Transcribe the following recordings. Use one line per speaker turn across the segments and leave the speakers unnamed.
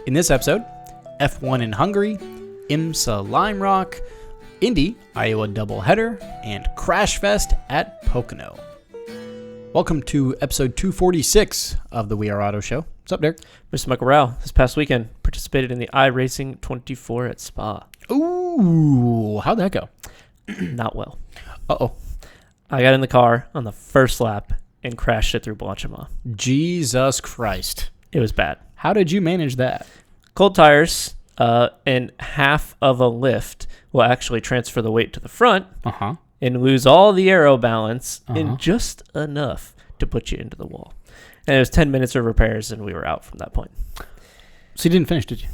In this episode, F1 in Hungary, IMSA Lime Rock, Indy, Iowa doubleheader, and Crash Fest at Pocono. Welcome to episode 246 of the We Are Auto Show. What's up, Derek?
Mr. Michael Rao, this past weekend, participated in the iRacing 24 at Spa.
Ooh, how'd that go?
Not well.
Uh-oh.
I got in the car on the first lap and crashed it through Blanchiment.
Jesus Christ.
It was bad.
How did you manage that?
Cold tires and half of a lift will actually transfer the weight to the front and lose all the aero balance in just enough to put you into the wall. And it was 10 minutes of repairs, and we were out from that point.
So you didn't finish, did you?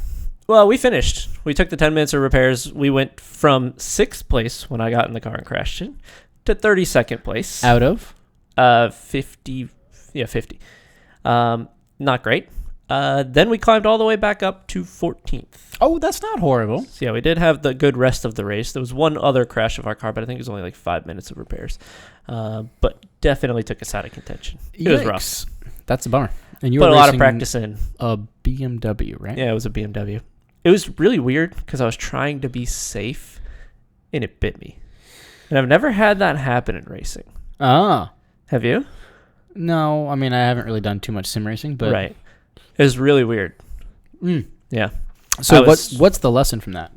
Well, we finished. We took the 10 minutes of repairs. We went from 6th place when I got in the car and crashed it to 32nd place.
Out of?
50. Yeah, 50. Not great. Then we climbed all the way back up to 14th.
Oh, that's not horrible.
So yeah, we did have the good rest of the race. There was one other crash of our car, but I think it was only like 5 minutes of repairs. But definitely took us out of contention. It was rough.
That's a bummer. And you
put
were
a lot of practice in.
A BMW, right?
Yeah, it was a BMW. It was really weird because I was trying to be safe, and it bit me. And I've never had that happen in racing.
Ah.
Have you?
No, I mean, I haven't really done too much sim racing, but...
Right. It was really weird. Yeah.
So what's the lesson from that?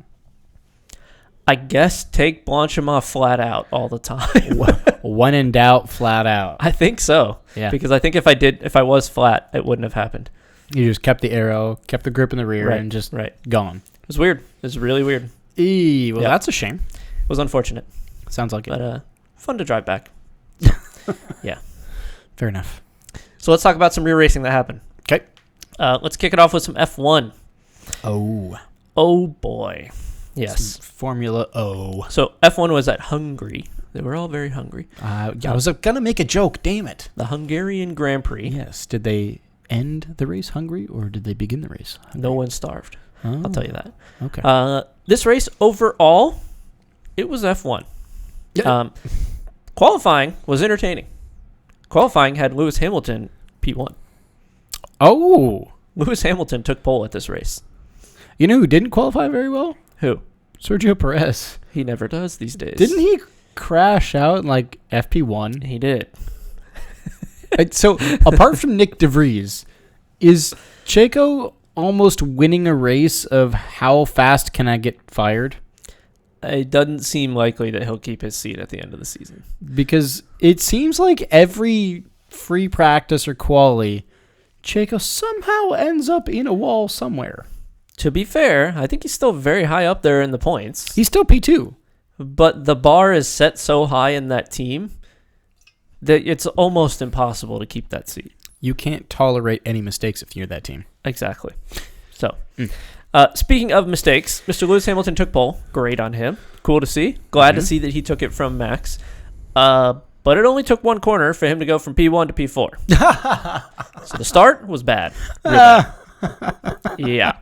I guess take Blanchiment flat out all the time.
When in doubt, flat out.
I think so.
Yeah.
Because I think if I was flat, it wouldn't have happened.
You just kept the arrow, kept the grip in the rear, and just gone.
It was weird. It was really weird.
Well, that's a shame.
It was unfortunate.
Sounds like it.
But fun to drive back. Yeah.
Fair enough.
So let's talk about some real racing that happened.
Okay.
Let's kick it off with some F1. Oh boy. Yes.
Some Formula O.
So F1 was at Hungary. They were all very hungry.
I was going to make a joke. Damn it.
The Hungarian Grand Prix.
Yes. Did they end the race hungry, or did they begin the race hungry?
No one starved. I'll tell you that.
Okay.
This race overall, it was F1.
Yeah.
Qualifying was entertaining. Qualifying had Lewis Hamilton P1.
Oh.
Lewis Hamilton took pole at this race.
You know who didn't qualify very well?
Who?
Sergio Perez.
He never does these days.
Didn't he crash out in like FP1?
He did.
So, apart from Nick DeVries, is Checo almost winning a race of how fast can I get fired?
It doesn't seem likely that he'll keep his seat at the end of the season.
Because it seems like every free practice or quali, Checo somehow ends up in a wall somewhere.
To be fair, I think he's still very high up there in the points.
He's still P2.
But the bar is set so high in that team that it's almost impossible to keep that seat.
You can't tolerate any mistakes if you're that team.
Exactly. So, speaking of mistakes, Mr. Lewis Hamilton took pole. Great on him. Cool to see. Glad to see that he took it from Max. But it only took one corner for him to go from P1 to P4. So the start was bad. Really bad. Yeah.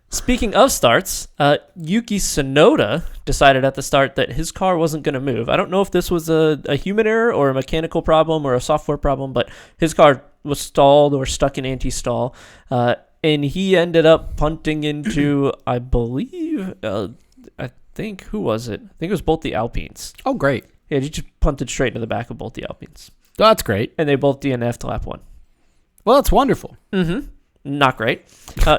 Speaking of starts, Yuki Tsunoda decided at the start that his car wasn't going to move. I don't know if this was a human error or a mechanical problem or a software problem, but his car was stalled or stuck in anti-stall. And he ended up punting into, I believe, who was it? I think it was both the Alpines.
Oh, great.
Yeah, he just punted straight into the back of both the Alpines.
Oh, that's great.
And they both DNF'd lap 1.
Well, that's wonderful.
Mm-hmm. Not great.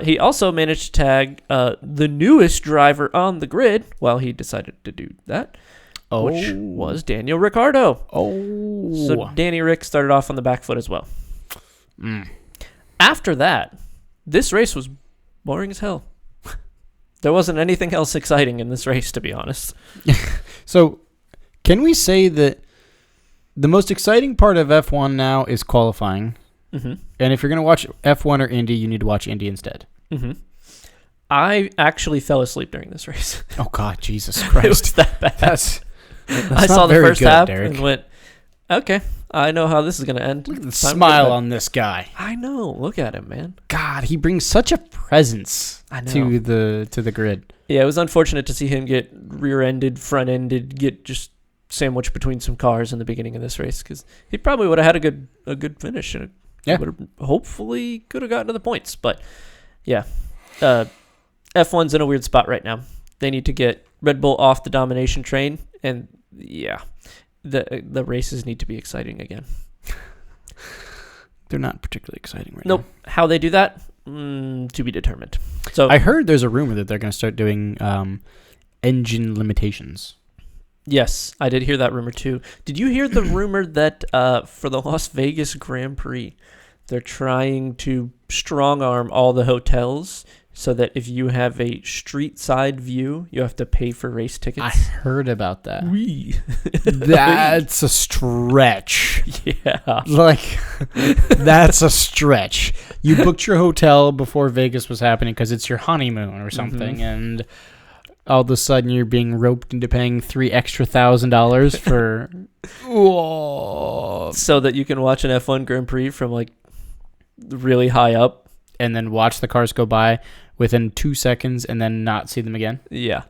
He also managed to tag the newest driver on the grid while he decided to do that, which was Daniel Ricciardo. So Danny Rick started off on the back foot as well. After that, this race was boring as hell. There wasn't anything else exciting in this race, to be honest.
So, can we say that the most exciting part of F1 now is qualifying? Mm-hmm. And if you're going to watch F1 or Indy, you need to watch Indy instead.
Mm-hmm. I actually fell asleep during this race.
Oh, God, Jesus Christ.
It was that bad.
That's
I saw the first half and went, okay, I know how this is going to end.
Look at the smile on this guy.
I know. Look at him, man.
God, he brings such a presence to the grid.
Yeah, it was unfortunate to see him get rear-ended, front-ended, get just sandwiched between some cars in the beginning of this race, because he probably would have had a good finish and would have hopefully could have gotten to the points. But Yeah. F1's in a weird spot right now. They need to get Red Bull off the domination train, and yeah, the races need to be exciting again.
They're not particularly exciting right now.
Nope. How they do that, to be determined. So
I heard there's a rumor that they're going to start doing engine limitations.
yes, I did hear that rumor too. Did you hear the rumor that for the Las Vegas Grand Prix, they're trying to strong arm all the hotels so that if you have a street side view, you have to pay for race tickets?
I heard about that.
Oui.
That's a stretch.
Yeah.
Like, that's a stretch. You booked your hotel before Vegas was happening because it's your honeymoon or something, and all of a sudden you're being roped into paying $3,000 extra for... Whoa.
So that you can watch an F1 Grand Prix from like really high up.
And then watch the cars go by within 2 seconds and then not see them again.
Yeah.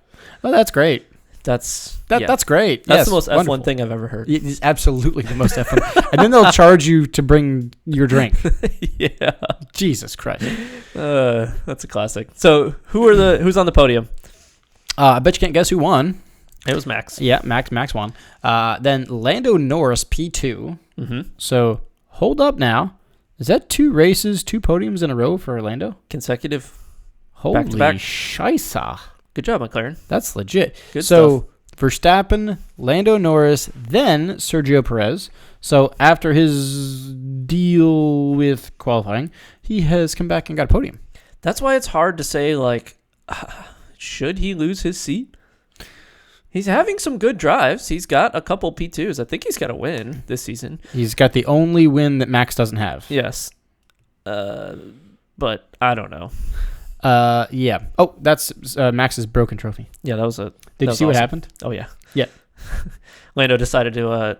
Well, that's great.
That's
great.
That's
Yes,
the most
wonderful.
F1 thing I've ever heard.
It's absolutely the most F1. And then they'll charge you to bring your drink.
Yeah.
Jesus Christ.
That's a classic. So who's on the podium?
I bet you can't guess who won.
It was Max.
Yeah, Max won. Then Lando Norris, P2.
Mm-hmm.
So hold up now. Is that 2 races, 2 podiums in a row for Orlando?
Consecutive.
Holy
Back-to-back.
scheisse.
Good job, McLaren.
That's legit.
Good
so
stuff.
Verstappen, Lando Norris, then Sergio Perez. So after his deal with qualifying, he has come back and got a podium.
That's why it's hard to say, like, should he lose his seat? He's having some good drives. He's got a couple P2s. I think he's got a win this season.
He's got the only win that Max doesn't have.
Yes. But I don't know.
Yeah. Oh, that's Max's broken trophy.
Yeah, that was a...
Did you see what happened?
Oh, yeah.
Yeah.
Lando decided to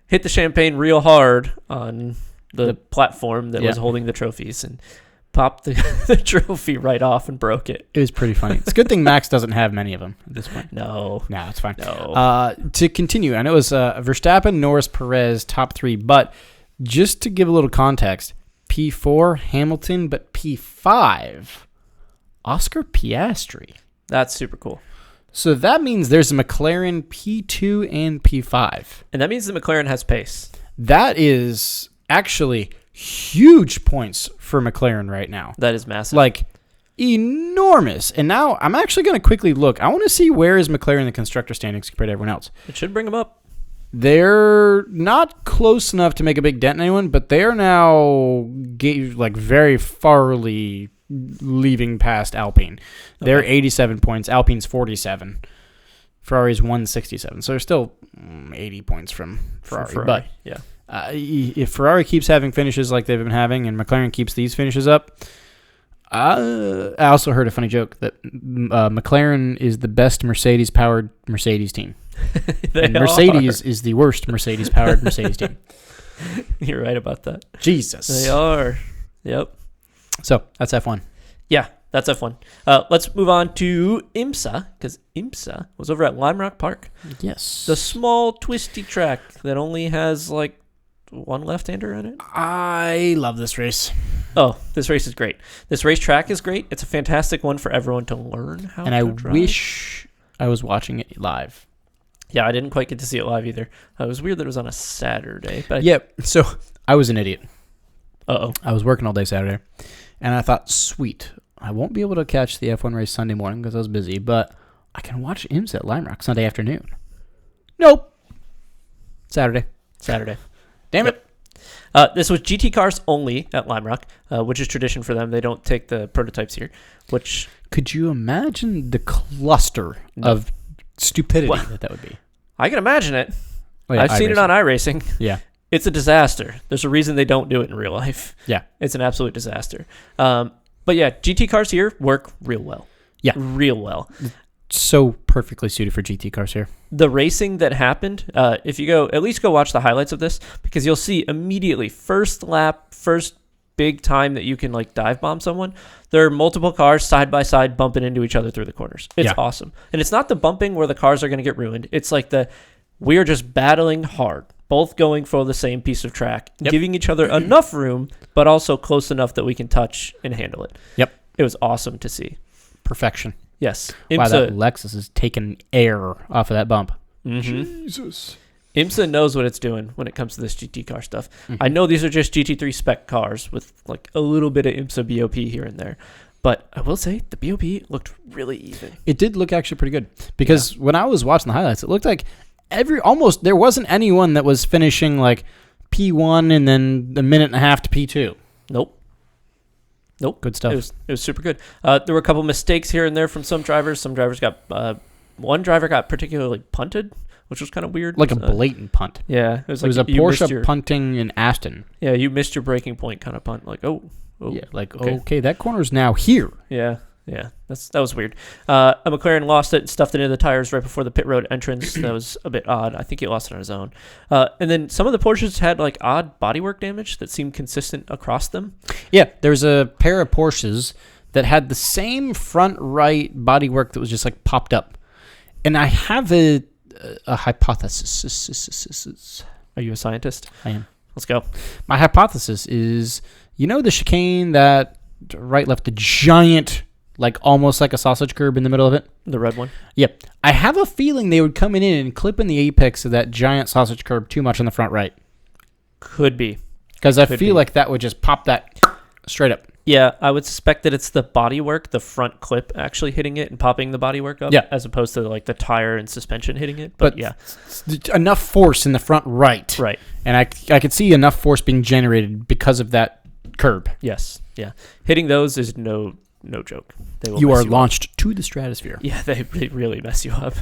hit the champagne real hard on the platform that was holding the trophies and popped the trophy right off and broke it.
It was pretty funny. It's a good thing Max doesn't have many of them at this point.
No,
it's fine.
No.
To continue, I know it was Verstappen, Norris, Perez, top 3, but just to give a little context, P4, Hamilton, but P5, Oscar Piastri.
That's super cool.
So that means there's a McLaren P2 and P5.
And that means that McLaren has pace.
That is actually huge points for McLaren right now.
That is massive.
Like, enormous. And now I'm actually going to quickly look. I want to see where is McLaren in the constructor standings compared to everyone else.
It should bring them up.
They're not close enough to make a big dent in anyone, but they are now very farly leaving past Alpine. They're 87 points. Alpine's 47. Ferrari's 167. So they're still 80 points from Ferrari. But
yeah.
If Ferrari keeps having finishes like they've been having and McLaren keeps these finishes up, I also heard a funny joke that McLaren is the best Mercedes-powered Mercedes team. And Mercedes is the worst Mercedes-powered Mercedes team.
You're right about that.
Jesus.
They are. Yep.
So that's F1.
Yeah, that's F1. Let's move on to IMSA, because IMSA was over at Lime Rock Park.
Yes.
The small, twisty track that only has, like, one left-hander in it.
I love this race.
Oh, this race is great. This racetrack is great. It's a fantastic one for everyone to learn how to drive.
And I wish I was watching it live.
Yeah, I didn't quite get to see it live either. It was weird that it was on a Saturday. But
So I was an idiot.
Uh-oh.
I was working all day Saturday, and I thought, sweet, I won't be able to catch the F1 race Sunday morning because I was busy, but I can watch IMSA at Lime Rock Sunday afternoon. Nope. Saturday. Damn it.
This was GT cars only at Lime Rock, which is tradition for them. They don't take the prototypes here, which...
Could you imagine the cluster of stupidity that would be?
I can imagine it.
Oh, yeah,
I've seen it on iRacing.
Yeah.
It's a disaster. There's a reason they don't do it in real life.
Yeah.
It's an absolute disaster. But yeah, GT cars here work real well.
Yeah.
Real well.
So perfectly suited for GT cars here.
The racing that happened, if you go, at least go watch the highlights of this, because you'll see immediately, first lap, first big time that you can like dive bomb someone, there are multiple cars side by side bumping into each other through the corners. It's awesome. And it's not the bumping where the cars are going to get ruined. It's like we're just battling hard, both going for the same piece of track, giving each other enough room, but also close enough that we can touch and handle it.
Yep.
It was awesome to see.
Perfection.
Yes.
Wow, that Lexus is taking air off of that bump.
Jesus. IMSA knows what it's doing when it comes to this GT car stuff. I know these are just GT3 spec cars with like a little bit of IMSA BOP here and there. But I will say the BOP looked really even.
It did look actually pretty good because when I was watching the highlights, it looked like there wasn't anyone that was finishing like P1 and then a minute and a half to P2.
Nope.
Good stuff.
It was super good. There were a couple mistakes here and there from some drivers. Some drivers one driver got particularly punted, which was kind of weird.
Like a blatant punt.
Yeah. It was a
Porsche punting in Aston.
Yeah, you missed your breaking point kind of punt. Like, oh.
Yeah, like, okay, that corner's now here.
Yeah. That was weird. A McLaren lost it and stuffed it into the tires right before the pit road entrance. That was a bit odd. I think he lost it on his own. And then some of the Porsches had like odd bodywork damage that seemed consistent across them. Yeah,
there's a pair of Porsches that had the same front right bodywork that was just like popped up. And I have a hypothesis.
Are you a scientist?
I am.
Let's go.
My hypothesis is, the chicane that right left the giant, like almost like a sausage curb in the middle of it?
The red one?
Yep. I have a feeling they would come in and clip in the apex of that giant sausage curb too much on the front right.
Could be.
Because I feel like that would just pop that straight up.
Yeah, I would suspect that it's the bodywork, the front clip actually hitting it and popping the bodywork up, as opposed to like the tire and suspension hitting it. But yeah,
enough force in the front right.
Right.
And I could see enough force being generated because of that curb.
Yes. Yeah. Hitting those is no joke.
You are launched to the stratosphere.
Yeah, they really mess you up.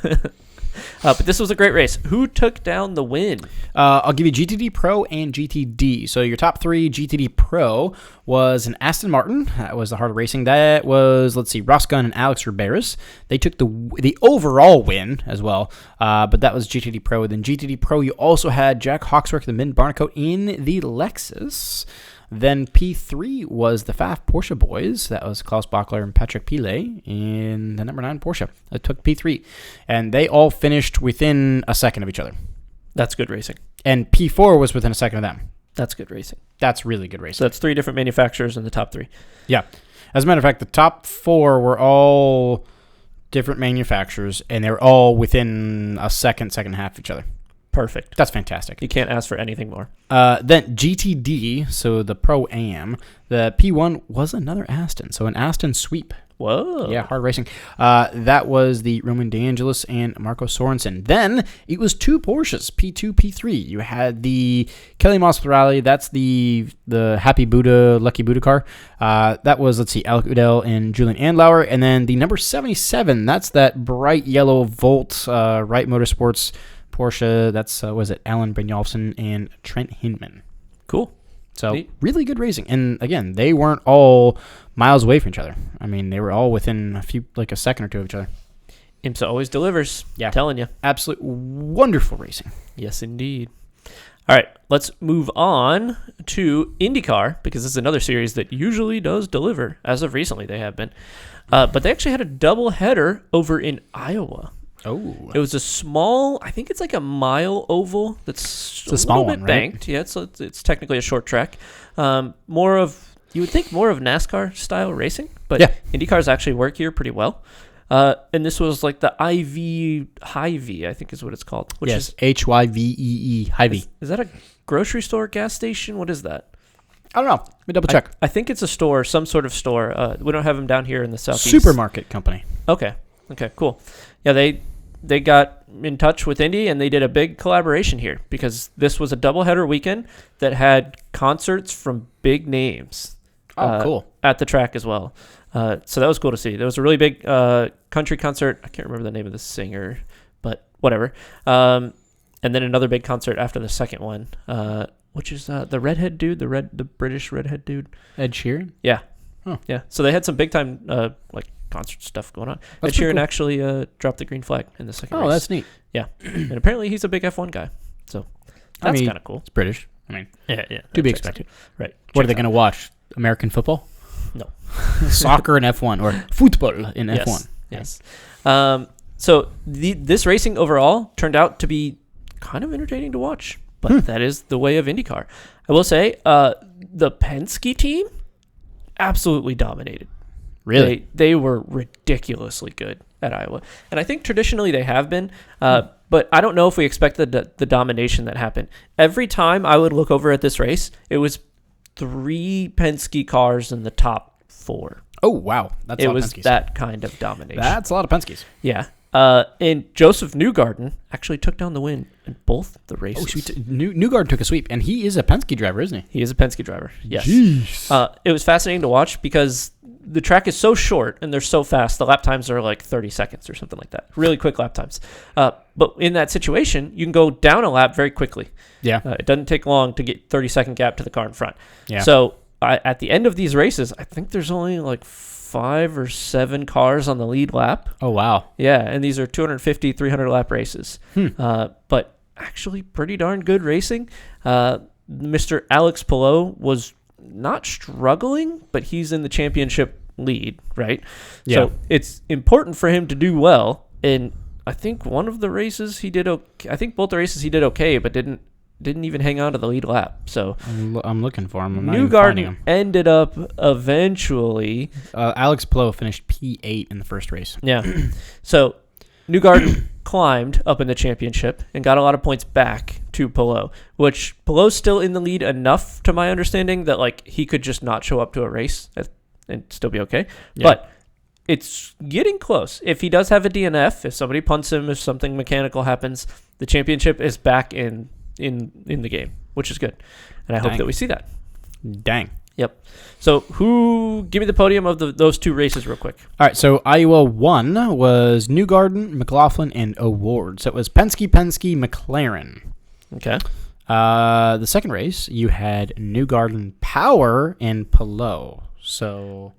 But this was a great race. Who took down the win?
I'll give you GTD Pro and GTD. So your top three, GTD Pro was an Aston Martin. That was the hard racing. That was, Ross Gunn and Alex Riberas. They took the overall win as well. But that was GTD Pro. Then GTD Pro, you also had Jack Hawksworth and Ben Barnicoat in the Lexus. Then P3 was the FAF Porsche boys. That was Klaus Bachler and Patrick Pile in the number 9 Porsche. That took P3. And they all finished within a second of each other.
That's good racing.
And P4 was within a second of them.
That's good racing.
That's really good racing.
So that's 3 different manufacturers in the top 3.
Yeah. As a matter of fact, the top 4 were all different manufacturers, and they were all within a second and a half of each other.
Perfect.
That's fantastic.
You can't ask for anything more.
Then GTD, so the Pro-Am, the P1 was another Aston. So an Aston sweep.
Whoa.
Yeah, hard racing. That was the Roman DeAngelis and Marco Sorensen. Then it was 2 Porsches, P2, P3. You had the Kelly Moss Rally. That's the Happy Buddha, Lucky Buddha car. That was, Alec Udell and Julian Andlauer. And then the number 77, that's that bright yellow Volt Wright Motorsports Porsche. That's, Alan Brynjolfsson and Trent Hinman.
Cool.
So really good racing. And again, they weren't all miles away from each other. I mean, they were all within a second or two of each other.
IMSA always delivers.
Yeah.
I'm telling you.
Absolute wonderful racing.
Yes, indeed. All right, let's move on to IndyCar, because this is another series that usually does deliver. As of recently, they have been. But they actually had a double header over in Iowa.
Oh.
It was a small, I think it's like a mile oval that's
a small
little bit
one,
banked.
Right?
Yeah, it's technically a short track. You would think more of NASCAR style racing, but IndyCars actually work here pretty well. And this was like the IV Hy-Vee, I think is what it's called. Which is
Hyvee, Hy-Vee.
Is that a grocery store, gas station? What is that?
I don't know. Let me double check.
I think it's a store, some sort of store. We don't have them down here in the southeast.
Supermarket company.
Okay, cool. Yeah, they got in touch with Indy and they did a big collaboration here because this was a doubleheader weekend that had concerts from big names.
Cool.
At the track as well. So that was cool to see. There was a really big country concert. I can't remember the name of the singer, but whatever. And then another big concert after the second one, which is the redhead dude, the British redhead dude.
Ed Sheeran?
Yeah.
Oh.
Yeah. So they had some big time concert stuff going on. Ed Sheeran actually dropped the green flag in the second race.
Oh, that's neat.
Yeah. And apparently he's a big F1 guy. So that's kind of cool.
It's British. I mean,
yeah.
To be expected.
Right.
What are they going to watch? American football?
No.
Soccer in F1 or football in F1.
Yes. So this racing overall turned out to be kind of entertaining to watch, but that is the way of IndyCar. I will say the Penske team absolutely dominated.
Really?
They were ridiculously good at Iowa. And I think traditionally they have been, but I don't know if we expected the domination that happened. Every time I would look over at this race, it was 3 Penske cars in the top 4.
Oh, wow. That's a lot of Penske's.
It was that kind of domination.
That's a lot of Penske's.
Yeah. And Joseph Newgarden actually took down the win in both the races.
Oh, sweet. Newgarden took a sweep, and he is a Penske driver, isn't he?
He is a Penske driver, yes.
Jeez.
It was fascinating to watch because the track is so short and they're so fast. The lap times are like 30 seconds or something like that. Really quick lap times. But in that situation, you can go down a lap very quickly.
Yeah.
It doesn't take long to get 30-second gap to the car in front.
Yeah.
So at the end of these races, I think there's only like 5 or 7 cars on the lead lap.
Oh, wow.
Yeah, and these are 250, 300 lap races. But actually pretty darn good racing. Mr. Alex Palou was not struggling, but he's in the championship lead, right?
Yeah.
So it's important for him to do well. And I think one of the races he did okay. I think both the races he did okay, but didn't even hang on to the lead lap. So
I'm looking for him. I'm not even finding him.
Newgarden ended up eventually.
Alex Palou finished P8 in the first race.
Yeah. So Newgarden climbed up in the championship and got a lot of points back to Palou, which Palou's still in the lead enough, to my understanding, that like he could just not show up to a race and still be okay. Yeah. But it's getting close. If he does have a DNF, if somebody punts him, if something mechanical happens, the championship is back in the game, which is good. And I hope that we see that.
Dang.
Yep. So give me the podium of those 2 races real quick.
All right, so Iowa 1 was Newgarden, McLaughlin, and O'Ward. So it was Penske, McLaren.
Okay.
The second race, you had Newgarden, Power, and Palou. So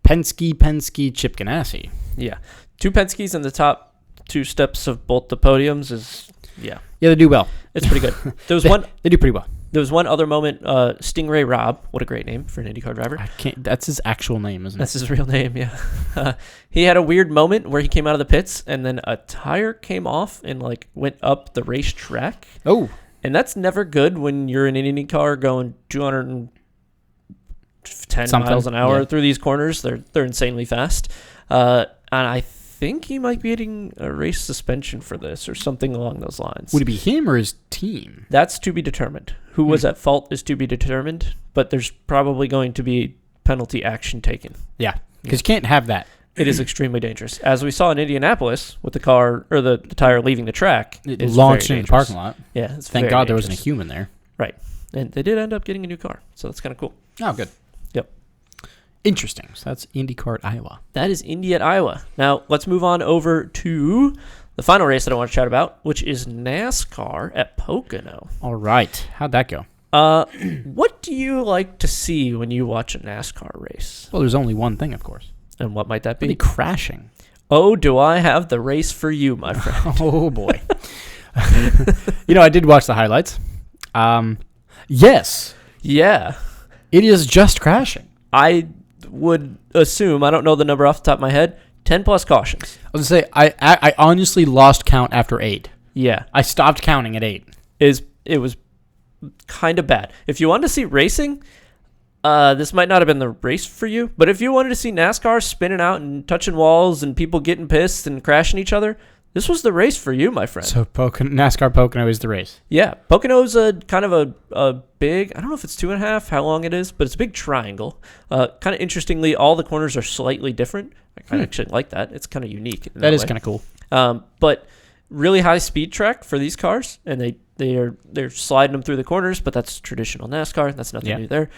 Penske, Chip Ganassi.
Yeah. 2 Penske's in the top 2 steps of both the podiums is, yeah.
Yeah, they do well.
It's pretty good. There was
They do pretty well.
There was one other moment, Stingray Robb. What a great name for an IndyCar driver.
That's his actual name, isn't it?
That's his real name, yeah. He had a weird moment where he came out of the pits and then a tire came off and like went up the racetrack.
Oh.
And that's never good when you're in an IndyCar going 210 miles an hour through these corners. They're insanely fast. And I think he might be getting a race suspension for this or something along those lines.
Would it be him or his team?
That's to be determined. Who was at fault is to be determined, but there's probably going to be penalty action taken.
Yeah, because you can't have that.
It is extremely dangerous. As we saw in Indianapolis with the car or the tire leaving the track.
It launched in the parking lot.
Yeah, it's
Thank God there wasn't a human there.
Right. And they did end up getting a new car, so that's kind of cool.
Oh, good.
Yep.
Interesting. So that's IndyCar at Iowa.
That is Indy at Iowa. Now, let's move on over to the final race that I want to chat about, which is NASCAR at Pocono.
All right. How'd that go?
What do you like to see when you watch a NASCAR race?
Well, there's only one thing, of course.
And what might that be?
Crashing.
Oh, do I have the race for you, my friend.
Oh, boy. I did watch the highlights. Yes.
Yeah.
It is just crashing.
I would assume, I don't know the number off the top of my head, 10 plus cautions.
I was going to say, I honestly lost count after 8.
Yeah.
I stopped counting at 8.
It was kind of bad. If you wanted to see racing, this might not have been the race for you, but if you wanted to see NASCAR spinning out and touching walls and people getting pissed and crashing each other, this was the race for you, my friend.
So NASCAR Pocono is the race.
Yeah. Pocono's a kind of a big, I don't know if it's 2.5, how long it is, but it's a big triangle. Kind of interestingly, all the corners are slightly different. I actually like that. It's kind of unique.
That is kind of cool.
But really high speed track for these cars, and they're sliding them through the corners, but that's traditional NASCAR. That's nothing new there.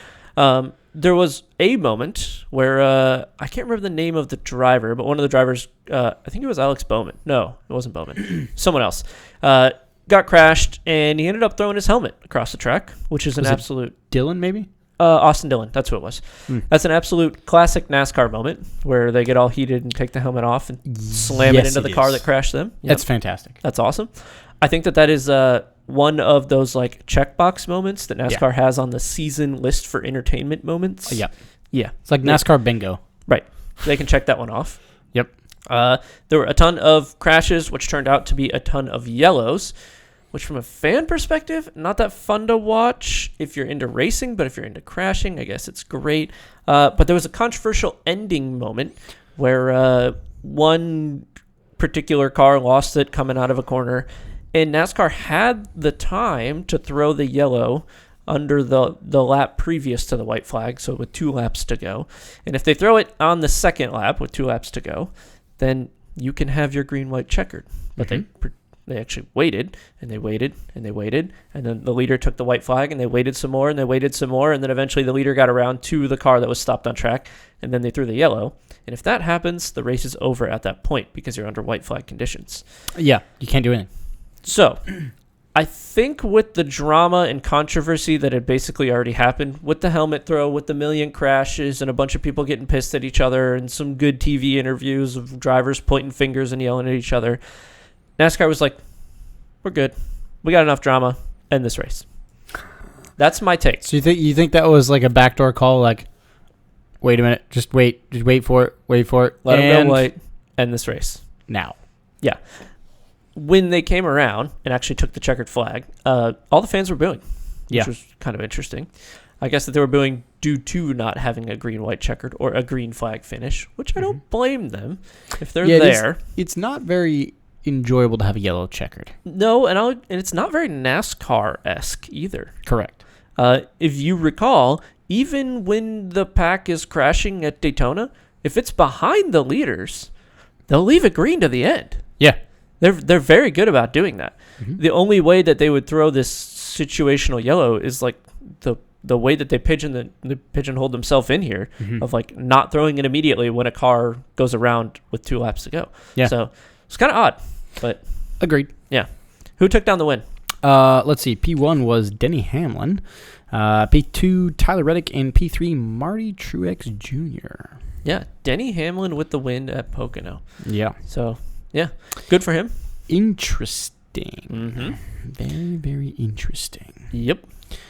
There was a moment where I can't remember the name of the driver, but one of the drivers, I think it was Alex Bowman. No, it wasn't Bowman. Someone else got crashed, and he ended up throwing his helmet across the track, which is an absolute
Dillon, maybe.
Austin Dillon, that's who it was. That's an absolute classic NASCAR moment where they get all heated and take the helmet off and slam it into the car that crashed them. Yep.
That's fantastic.
That's awesome. I think that is one of those like checkbox moments that NASCAR has on the season list for entertainment moments.
Yeah.
It's
like NASCAR bingo.
Right. They can check that one off.
Yep.
There were a ton of crashes, which turned out to be a ton of yellows, which from a fan perspective, not that fun to watch if you're into racing, but if you're into crashing, I guess it's great. But there was a controversial ending moment where one particular car lost it coming out of a corner, and NASCAR had the time to throw the yellow under the lap previous to the white flag, so with 2 laps to go. And if they throw it on the second lap with 2 laps to go, then you can have your green-white checkered. But they actually waited, and they waited, and they waited, and then the leader took the white flag, and they waited some more, and they waited some more, and then eventually the leader got around to the car that was stopped on track, and then they threw the yellow. And if that happens, the race is over at that point because you're under white flag conditions.
Yeah, you can't do anything.
So, I think with the drama and controversy that had basically already happened, with the helmet throw, with the million crashes, and a bunch of people getting pissed at each other, and some good TV interviews of drivers pointing fingers and yelling at each other, NASCAR was like, we're good. We got enough drama. End this race. That's my take.
So you think that was like a backdoor call, like, wait a minute, just wait for it,
Let them go white. End this race.
Now.
Yeah. When they came around and actually took the checkered flag, all the fans were booing, which was kind of interesting. I guess that they were booing due to not having a green-white checkered or a green flag finish, which I don't blame them if they're there.
It's not very enjoyable to have a yellow checkered.
No, and it's not very NASCAR-esque either.
Correct.
If you recall, even when the pack is crashing at Daytona, if it's behind the leaders, they'll leave it green to the end.
Yeah.
They're very good about doing that. The only way that they would throw this situational yellow is like the way that they pigeonhole themselves in here of like not throwing it immediately when a car goes around with 2 laps to go.
Yeah.
So it's kind of odd, but
agreed.
Yeah. Who took down the win?
Let's see. P1 was Denny Hamlin. P2 Tyler Reddick, and P3 Marty Truex Jr.
Yeah, Denny Hamlin with the win at Pocono.
Yeah.
So. Yeah, good for him.
Interesting. Very, very interesting.
Yep.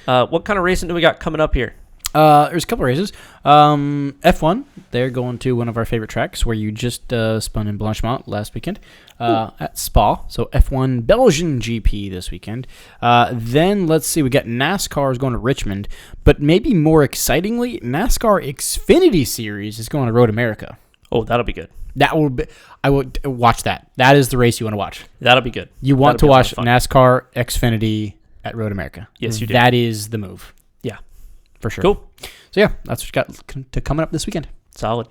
What kind of racing do we got coming up here?
There's a couple of races. F1, they're going to one of our favorite tracks where you just spun in Blanchemont last weekend at Spa. So F1 Belgian GP this weekend. Then let's see, we got NASCAR is going to Richmond, but maybe more excitingly, NASCAR Xfinity Series is going to Road America.
Oh, that'll be good.
That will be. I would watch that. That is the race you want to watch.
That'll be good.
You want to watch NASCAR Xfinity at Road America.
Yes, you do.
That is the move.
Yeah,
for sure.
Cool.
So yeah, that's what you got to coming up this weekend.
Solid.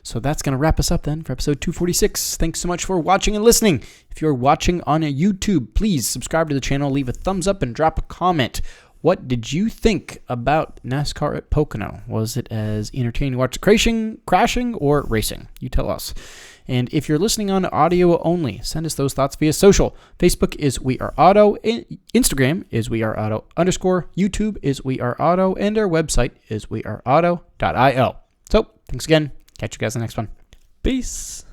So that's going to wrap us up then for episode 246. Thanks so much for watching and listening. If you're watching on YouTube, please subscribe to the channel, leave a thumbs up, and drop a comment. What did you think about NASCAR at Pocono? Was it as entertaining to watch crashing, or racing? You tell us. And if you're listening on audio only, send us those thoughts via social. Facebook is We Are Auto, Instagram is We Are Auto _, YouTube is We Are Auto, and our website is weareauto.io. So, thanks again. Catch you guys in the next one.
Peace.